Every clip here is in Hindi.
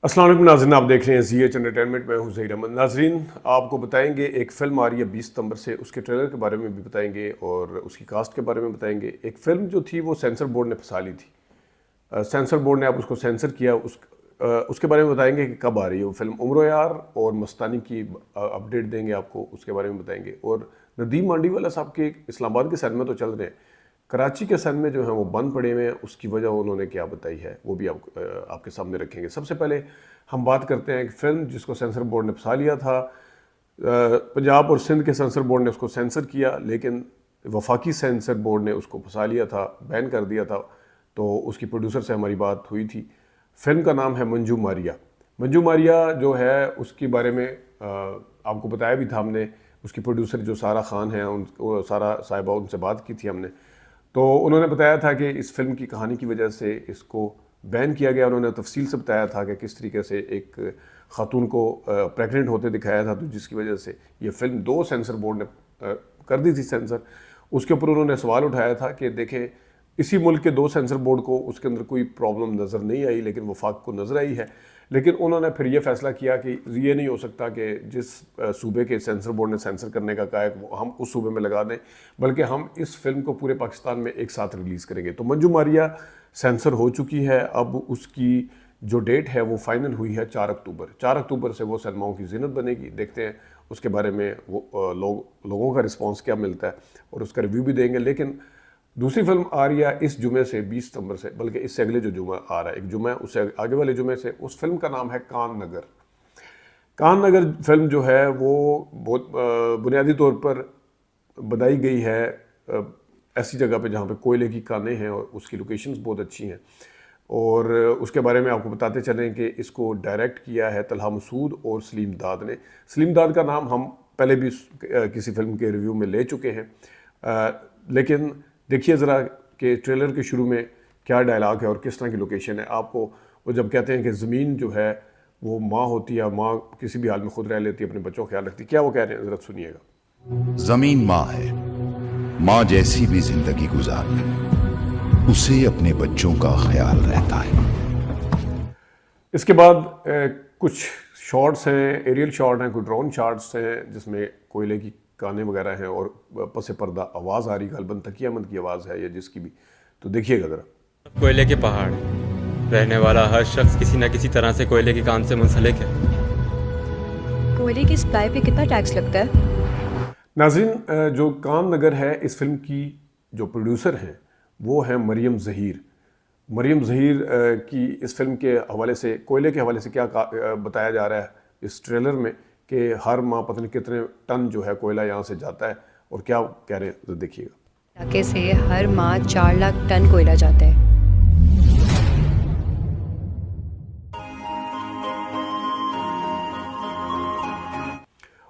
अस्सलाम वालेकुम नाज़रीन, आप देख रहे हैं ज़ी एच एंटरटेनमेंट में हूँ ज़हीर अहमद। नाज़रीन, आपको बताएंगे एक फ़िल्म आ रही है 20 सितंबर से, उसके ट्रेलर के बारे में भी बताएंगे और उसकी कास्ट के बारे में बताएंगे। एक फ़िल्म जो थी वो सेंसर बोर्ड ने फंसा ली थी। सेंसर बोर्ड ने आप उसको सेंसर किया। उसके बारे में बताएंगे कि कब आ रही है वो फिल्म। उम्र यार और मस्तानी की अपडेट देंगे आपको, उसके बारे में बताएंगे। और नदीम मांडीवाला साहब के इस्लामाबाद के सैन में तो चल रहे हैं, कराची के सैन में जो है वो बंद पड़े हुए हैं। उसकी वजह उन्होंने क्या बताई है वो भी आपके सामने रखेंगे। सबसे पहले हम बात करते हैं कि फिल्म जिसको सेंसर बोर्ड ने फंसा लिया था। पंजाब और सिंध के सेंसर बोर्ड ने उसको सेंसर किया, लेकिन वफाकी सेंसर बोर्ड ने उसको फंसा लिया था, बैन कर दिया था। तो उसकी प्रोड्यूसर से हमारी बात हुई थी। फिल्म का नाम है मंजू मारिया। मंजू मारिया जो है उसके बारे में आपको बताया भी था हमने। उसकी प्रोड्यूसर जो सारा खान है, सारा साहिबा, उनसे बात की थी हमने। तो उन्होंने बताया था कि इस फिल्म की कहानी की वजह से इसको बैन किया गया। उन्होंने तफसील से बताया था कि किस तरीके से एक खातून को प्रेग्नेंट होते दिखाया था, तो जिसकी वजह से ये फिल्म 2 सेंसर बोर्ड ने कर दी थी सेंसर। उसके ऊपर उन्होंने सवाल उठाया था कि देखें, इसी मुल्क के 2 सेंसर बोर्ड को उसके अंदर कोई प्रॉब्लम नज़र नहीं आई, लेकिन वफाक को नज़र आई है। लेकिन उन्होंने फिर ये फैसला किया कि ये नहीं हो सकता कि जिस सूबे के सेंसर बोर्ड ने सेंसर करने का कहा है वो हम उस सूबे में लगा दें, बल्कि हम इस फिल्म को पूरे पाकिस्तान में एक साथ रिलीज़ करेंगे। तो मंजू मारिया सेंसर हो चुकी है। अब उसकी जो डेट है वो फाइनल हुई है 4 अक्टूबर। 4 अक्टूबर से वो सलमाओं की ज़ीनत बनेगी। देखते हैं उसके बारे में वो लोगों का रिस्पॉन्स क्या मिलता है और उसका रिव्यू भी देंगे। लेकिन दूसरी फिल्म आ रही है इस जुमे से, 20 सितंबर से, बल्कि इससे अगले जो जुमा आ रहा है, एक जुमा है उससे आगे वाले जुमे से। उस फिल्म का नाम है कान नगर। कान नगर फिल्म जो है वो बहुत बुनियादी तौर पर बनाई गई है ऐसी जगह पे जहाँ पे कोयले की कानें हैं और उसकी लोकेशंस बहुत अच्छी हैं। और उसके बारे में आपको बताते चलें कि इसको डायरेक्ट किया है तलहा मसूद और सलीम दाद ने। सलीम दाद का नाम हम पहले भी किसी फिल्म के रिव्यू में ले चुके हैं। लेकिन देखिए ज़रा कि ट्रेलर के शुरू में क्या डायलॉग है और किस तरह की लोकेशन है। आपको वो जब कहते हैं कि ज़मीन जो है वो माँ होती है, माँ किसी भी हाल में खुद रह लेती है, अपने बच्चों का ख्याल रखती है, क्या वो कह रहे हैं ज़रा सुनिएगा। जमीन माँ है, माँ जैसी भी जिंदगी गुजार ले, उसे अपने बच्चों का ख्याल रहता है। इसके बाद कुछ शॉट्स हैं, एरियल शॉट हैं, कुछ ड्रोन शॉट्स हैं जिसमें कोयले की गाने वगैरह हैं और पसे पर्दा आवाज़ आ रही, गलबन तकिया अहमद की आवाज़ है या जिसकी भी। तो देखिएगा ज़रा। कोयले के पहाड़, रहने वाला हर शख्स किसी न किसी तरह से कोयले की कान से मुंसलिक है। कोयले की सप्लाई पे कितना टैक्स लगता है? नाज़रीन, जो कान नगर है इस फिल्म की जो प्रोड्यूसर हैं वो हैं मरियम ज़हीर। मरियम ज़हीर की इस फिल्म के हवाले से, कोयले के हवाले से क्या बताया जा रहा है इस ट्रेलर में कि हर माह पता नहीं कितने टन जो है कोयला यहाँ से जाता है और क्या कह रहे हैं तो देखिएगा। इलाके से हर माह 4 लाख टन कोयला जाता है।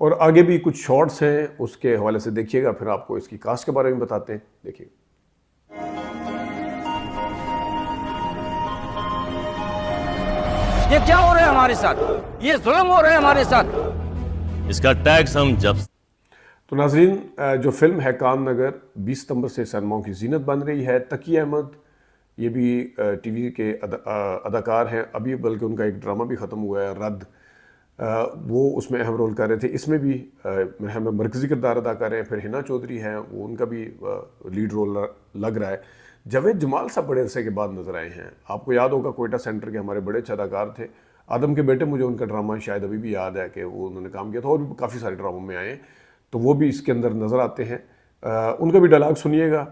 और आगे भी कुछ शॉट्स हैं उसके हवाले से देखिएगा, फिर आपको इसकी कास्ट के बारे में बताते हैं। देखिए। ये क्या हो रहा है हमारे साथ? ये जुल्म हो रहा है हमारे साथ। इसका टैक्स हम जब। तो नाजरीन, जो फिल्म है कान नगर 20 सितंबर से सनमाओं की जीनत बन रही है। तकी अहमद ये भी टीवी के अदाकार हैं, अभी बल्कि उनका एक ड्रामा भी ख़त्म हुआ है रद्द, वो उसमें अहम रोल कर रहे थे। इसमें भी मेरे ख्याल में मरकज़ी किरदार अदा कर रहे हैं। फिर हिना चौधरी हैं, वो उनका भी लीड रोल लग रहा है। जावेद जमाल साहब बड़े अरसे के बाद नजर आए हैं। आपको याद होगा कोयटा सेंटर के हमारे बड़े अच्छे अदाकार थे, आदम के बेटे। मुझे उनका ड्रामा शायद अभी भी याद है कि वो उन्होंने काम किया था और भी काफ़ी सारे ड्रामों में आए हैं, तो वो भी इसके अंदर नज़र आते हैं। उनका भी डायलॉग सुनिएगा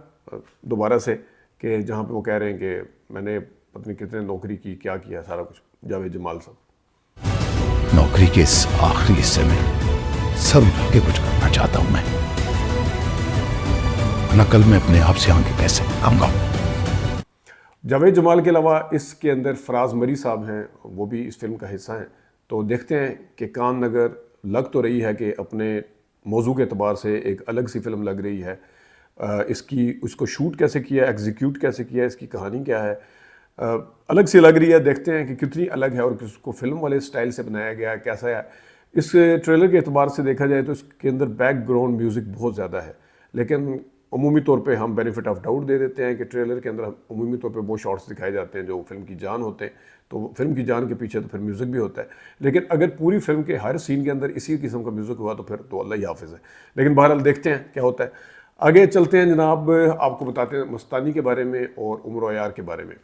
दोबारा से कि जहाँ पे वो कह रहे हैं कि मैंने पत्नी कितने नौकरी की, क्या किया, सारा कुछ। जावेद जमाल साहब। नौकरी के इस आखिरी हिस्से में सब के कुछ करना चाहता हूं मैं, वरना कल मैं अपने आप से आगे कैसे आऊंगा। जावेद जमाल के अलावा इसके अंदर फराज मरी साहब हैं, वो भी इस फिल्म का हिस्सा हैं। तो देखते हैं कि कान नगर लग तो रही है कि अपने मौजू के अतबार से एक अलग सी फिल्म लग रही है। उसको शूट कैसे किया, एग्जीक्यूट कैसे किया, इसकी कहानी क्या है, अलग सी लग रही है। देखते हैं कि कितनी अलग है और किसको फिल्म वाले स्टाइल से बनाया गया है, कैसा है। इस ट्रेलर के अतबार से देखा जाए तो इसके अंदर बैकग्राउंड म्यूज़िक बहुत ज़्यादा है, लेकिन अमूमी तौर पे हम बेनिफिट ऑफ डाउट दे देते हैं कि ट्रेलर के अंदर अमूमी तौर पे वो शॉट्स दिखाए जाते हैं जो फिल्म की जान होते हैं। तो फिल्म की जान के पीछे तो फिर म्यूज़िक भी होता है। लेकिन अगर पूरी फिल्म के हर सीन के अंदर इसी किस्म का म्यूज़िक हुआ तो फिर तो अल्लाह ही हाफिज़ है। लेकिन बहरहाल देखते हैं क्या होता है। आगे चलते हैं जनाब, आपको बताते हैं मस्तानी के बारे में और उम्र यार के बारे में।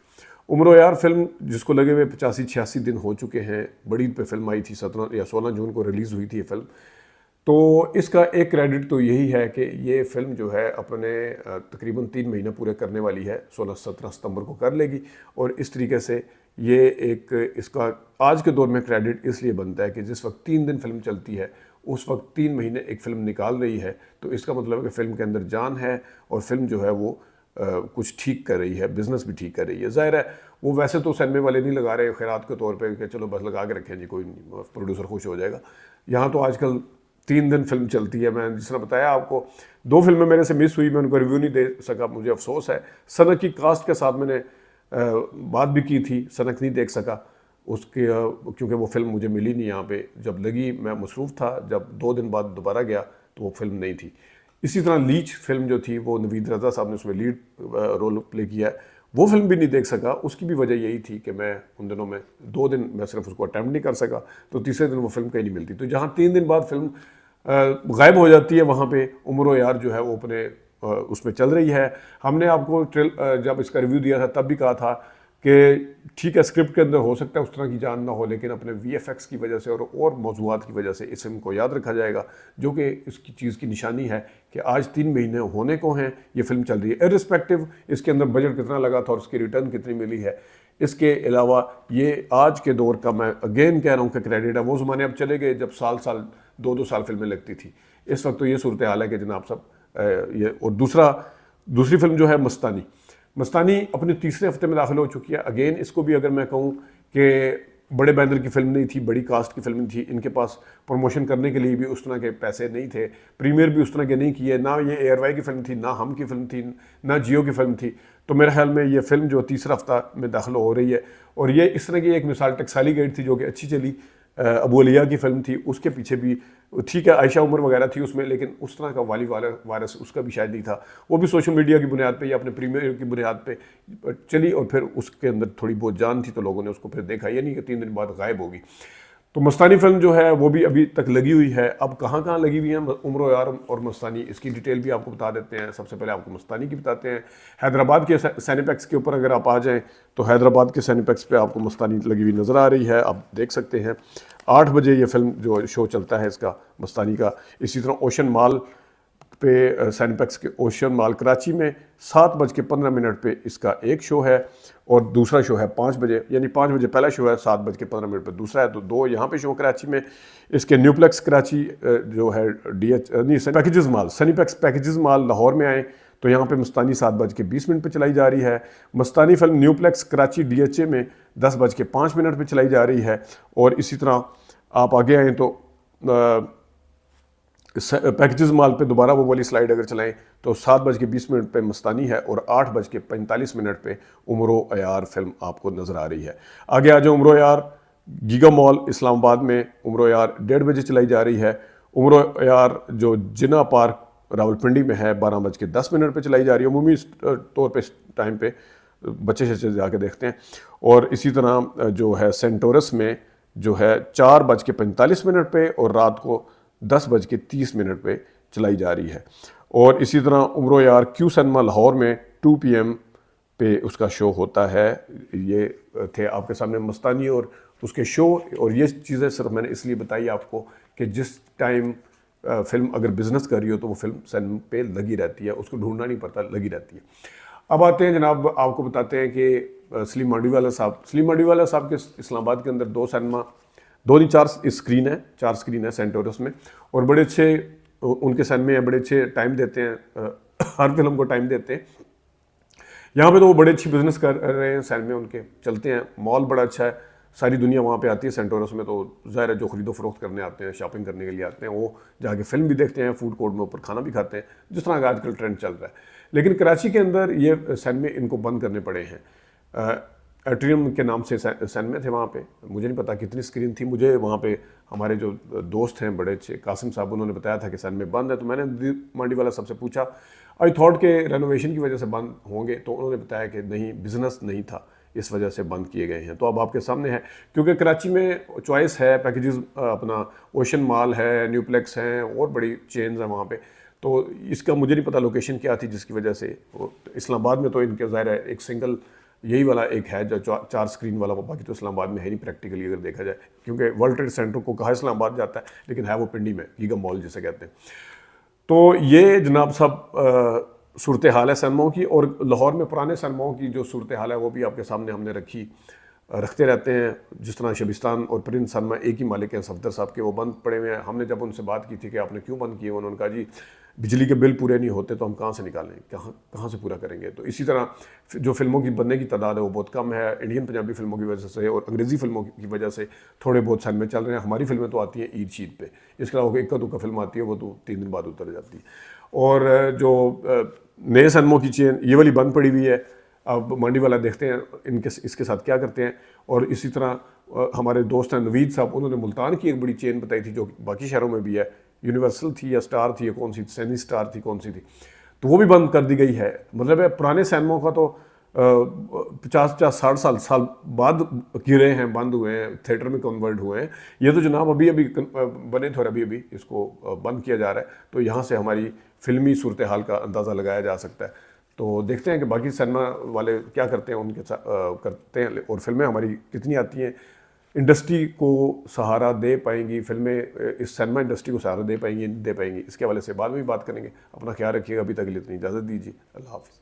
उम्र यार फिल्म जिसको लगे हुए 85-86 दिन हो चुके हैं, बड़ी पे फिल्म आई थी 17 या 16 जून को रिलीज़ हुई थी ये फिल्म। तो इसका एक क्रेडिट तो यही है कि ये फिल्म जो है अपने तकरीबन 3 महीने पूरे करने वाली है, 16-17 सितंबर को कर लेगी। और इस तरीके से ये एक इसका आज के दौर में क्रेडिट इसलिए बनता है कि जिस वक्त 3 दिन फिल्म चलती है उस वक्त 3 महीने एक फ़िल्म निकाल रही है, तो इसका मतलब है कि फ़िल्म के अंदर जान है और फिल्म जो है वो कुछ ठीक कर रही है, बिज़नेस भी ठीक कर रही है। ज़ाहिर है वो वैसे तो सिनेमे वाले नहीं लगा रहे खैरात के तौर पे कि चलो बस लगा के रखें जी, कोई नहीं, प्रोड्यूसर खुश हो जाएगा। यहाँ तो आजकल 3 दिन फिल्म चलती है। मैं जिस तरह बताया आपको, 2 फिल्में मेरे से मिस हुई, मैं उनको रिव्यू नहीं दे सका, मुझे अफसोस है। सनक की कास्ट के साथ मैंने बात भी की थी, सनक नहीं देख सका उसके क्योंकि वो फिल्म मुझे मिली नहीं यहाँ पे। जब लगी मैं मसरूफ़ था, जब 2 दिन बाद दोबारा गया तो वो फिल्म नहीं थी। इसी तरह लीच फिल्म जो थी वो नवीद रज़ा साहब ने उसमें लीड रोल प्ले किया है, वो फिल्म भी नहीं देख सका। उसकी भी वजह यही थी कि मैं उन दिनों में 2 दिन मैं सिर्फ उसको अटैम्प्ट नहीं कर सका, तो तीसरे दिन वो फिल्म कहीं नहीं मिलती। तो जहाँ 3 दिन बाद फिल्म गायब हो जाती है, वहाँ पे उम्र यार जो है वो अपने उसमें चल रही है। हमने आपको जब इसका रिव्यू दिया था तब भी कहा था कि ठीक है स्क्रिप्ट के अंदर हो सकता है उस तरह की जान ना हो, लेकिन अपने VFX की वजह से और मौज़ूआत की वजह से इस फिल्म को याद रखा जाएगा, जो कि इसकी चीज़ की निशानी है कि आज 3 महीने होने को हैं ये फिल्म चल रही है, इर्रिस्पेक्टिव इसके अंदर बजट कितना लगा था और उसकी रिटर्न कितनी मिली है। इसके अलावा ये आज के दौर का, मैं अगेन कह रहा हूँ कि क्रेडिट है। वो ज़माने अब चले गए जब साल 2-2 साल फिल्में लगती थी। इस वक्त तो ये सूरत हाल है कि जनाब सब ये। और दूसरी फिल्म जो है मस्तानी अपने तीसरे हफ्ते में दाखिल हो चुकी है। अगेन इसको भी अगर मैं कहूँ कि बड़े बैनर की फिल्म नहीं थी, बड़ी कास्ट की फिल्म थी, इनके पास प्रमोशन करने के लिए भी उस तरह के पैसे नहीं थे, प्रीमियर भी उस तरह के नहीं किए, ना ये ARY की फिल्म थी, ना हम की फिल्म थी, ना जियो की फिल्म थी। तो मेरे ख्याल में ये फिल्म जो तीसरा हफ्ता में दाखिल हो रही है, और ये इस तरह की एक मिसाल टकसाली गेट थी जो कि अच्छी चली, अबू अलिया की फिल्म थी, उसके पीछे भी ठीक है आयशा उमर वगैरह थी उसमें, लेकिन उस तरह का वाली वायरस उसका भी शायद नहीं था। वो भी सोशल मीडिया की बुनियाद पे या अपने प्रीमियर की बुनियाद पे चली और फिर उसके अंदर थोड़ी बहुत जान थी तो लोगों ने उसको फिर देखा, ये नहीं कि 3 दिन बाद गायब होगी। तो मस्तानी फिल्म जो है वो भी अभी तक लगी हुई है। अब कहाँ कहाँ लगी हुई है उम्र यार और मस्तानी, इसकी डिटेल भी आपको बता देते हैं। सबसे पहले आपको मस्तानी की बताते हैं। हैदराबाद के सैनिपैक्स के ऊपर अगर आप आ जाएँ तो हैदराबाद के सैनिपैक्स पे आपको मस्तानी लगी हुई नज़र आ रही है, आप देख सकते हैं। 8 बजे ये फिल्म जो शो चलता है इसका मस्तानी का। इसी तरह ओशन मॉल पे, सैनिपैक्स के ओशन मॉल कराची में 7:15 पे इसका एक शो है और दूसरा शो है 5 बजे, यानी 5 बजे पहला शो है, 7:15 पे दूसरा है। तो 2 यहाँ पे शो कराची में। इसके न्यूप्लेक्स कराची जो है Packages Mall, Cinepax Packages Mall Lahore में आए तो यहाँ पे मस्तानी 7:20 पे चलाई जा रही है। मस्तानी फिल्म न्यूप्लेक्स कराची DHA में 10:05 पे चलाई जा रही है। और इसी तरह आप आगे आएँ तो पैकेजेस मॉल पे दोबारा वो वाली स्लाइड अगर चलाएं तो 7:20 पे मस्तानी है और 8:45 पे उम्र यार फिल्म आपको नज़र आ रही है। आगे आ जाओ उम्र यार, गीगा मॉल इस्लामाबाद में उम्र यार 1:30 बजे चलाई जा रही है। उम्र यार जो जिन्ना पार्क रावलपिंडी में है 12:10 पे चलाई जा रही है। उमूमी तौर पे टाइम पे बच्चे शच्चे जाके देखते हैं। और इसी तरह जो है सेंटोरस में जो है 4:45 पे और रात को 10:30 पे चलाई जा रही है। और इसी तरह उम्र यार क्यू सिनेमा लाहौर में 2 PM पे उसका शो होता है। ये थे आपके सामने मस्तानी और उसके शो। और ये चीज़ें सिर्फ मैंने इसलिए बताई आपको कि जिस टाइम फिल्म अगर बिज़नेस कर रही हो तो वो फिल्म सिनेमा पे लगी रहती है, उसको ढूंढना नहीं पड़ता, लगी रहती है। अब आते हैं जनाब, आपको बताते हैं कि सलीम मांडीवाला साहब के इस्लामाबाद के अंदर 2 सिनेमा, 2 नहीं 4 स्क्रीन है, 4 स्क्रीन है सेंटोरस में। और बड़े अच्छे उनके सिनेमे हैं, बड़े अच्छे टाइम देते हैं, हर फिल्म को टाइम देते हैं। यहाँ पे तो वो बड़े अच्छी बिजनेस कर रहे हैं, सिनेमे उनके चलते हैं। मॉल बड़ा अच्छा है, सारी दुनिया वहाँ पे आती है सेंटोरस में। तो ज़ाहिर है जो खरीदो फरोख्त करने आते हैं, शॉपिंग करने के लिए आते हैं, वो जाके फिल्म भी देखते हैं, फूड कोर्ट में ऊपर खाना भी खाते हैं, जिस तरह का आजकल ट्रेंड चल रहा है। लेकिन कराची के अंदर ये सिनेमे इनको बंद करने पड़े हैं। एट्रियम के नाम से सिनेमे थे वहाँ पे, मुझे नहीं पता कितनी स्क्रीन थी। मुझे वहाँ पे हमारे जो दोस्त हैं बड़े अच्छे कासिम साहब, उन्होंने बताया था कि सिनेमे बंद है। तो मैंने मांडीवाला साहब से पूछा, आई थॉट के रेनोवेशन की वजह से बंद होंगे, तो उन्होंने बताया कि नहीं, बिज़नेस नहीं था, इस वजह से बंद किए गए हैं। तो अब आपके सामने है, क्योंकि कराची में चॉइस है, पैकेजेस अपना ओशन मॉल है, न्यूप्लेक्स हैं और बड़ी चेन्स हैं वहाँ पे। तो इसका मुझे नहीं पता लोकेशन क्या थी जिसकी वजह से। इस्लामाबाद में तो इनके ज़ाहिर है एक सिंगल यही वाला एक है जो 4 स्क्रीन वाला, बाकी तो इस्लामाबाद में है नहीं प्रैक्टिकली अगर देखा जाए, क्योंकि वर्ल्ड ट्रेड सेंटर को कहा इस्लामाबाद जाता है लेकिन है वो पिंडी में, गीगा मॉल जिसे कहते हैं। तो ये जनाब साहब सूरत हाल है सिनेमाओं की, और लाहौर में पुराने सिनेमाओं की जो सूरत हाल है वो भी आपके सामने हमने रखते रहते हैं। जिस तरह शबिस्तान और प्रिंस सिनेमा एक ही मालिक हैं सफदर साहब के, वो बंद पड़े हुए हैं। हमने जब उनसे बात की थी कि आपने क्यों बंद किए, उन्होंने कहा जी बिजली के बिल पूरे नहीं होते तो हम कहाँ से निकालें, कहाँ से पूरा करेंगे। तो इसी तरह जो फिल्मों की बनने की तादाद है वो बहुत कम है, इंडियन पंजाबी फिल्मों की वजह से और अंग्रेज़ी फिल्मों की वजह से थोड़े बहुत सिनेमे चल रहे हैं। हमारी फिल्में तो आती हैं ईद शीद पे, इसके अलावा इक्का दुक्का फिल्म आती है वो तो 3 दिन बाद उतर जाती है। और जो नए सिनेमों की चेन ये वाली बंद पड़ी हुई है। अब मंडी वाला देखते हैं इसके साथ क्या करते हैं। और इसी तरह हमारे दोस्त हैं नवीद साहब, उन्होंने मुल्तान की एक बड़ी चेन बताई थी जो बाकी शहरों में भी है, यूनिवर्सल थी या स्टार थी या कौन सी सैनी स्टार थी कौन सी थी, तो वो भी बंद कर दी गई है। मतलब है पुराने सिनेमों का तो 50-60 साल बाद गिरे हैं, बंद हुए हैं, थिएटर में कन्वर्ट हुए हैं। ये तो जनाब अभी बने थे और अभी इसको बंद किया जा रहा है। तो यहाँ से हमारी फिल्मी सूरत हाल का अंदाज़ा लगाया जा सकता है। तो देखते हैं कि बाकी सिनेमा वाले क्या करते हैं, उनके साथ करते हैं, और फिल्में हमारी कितनी आती हैं, इंडस्ट्री को सहारा दे पाएंगी फिल्में, इस सिनेमा इंडस्ट्री को सहारा दे पाएंगी नहीं दे पाएंगी, इसके हवाले से बाद में भी बात करेंगे। अपना ख्याल रखिएगा, अभी तक के लिए इतनी इजाज़त दीजिए, अल्लाह हाफ़िज़।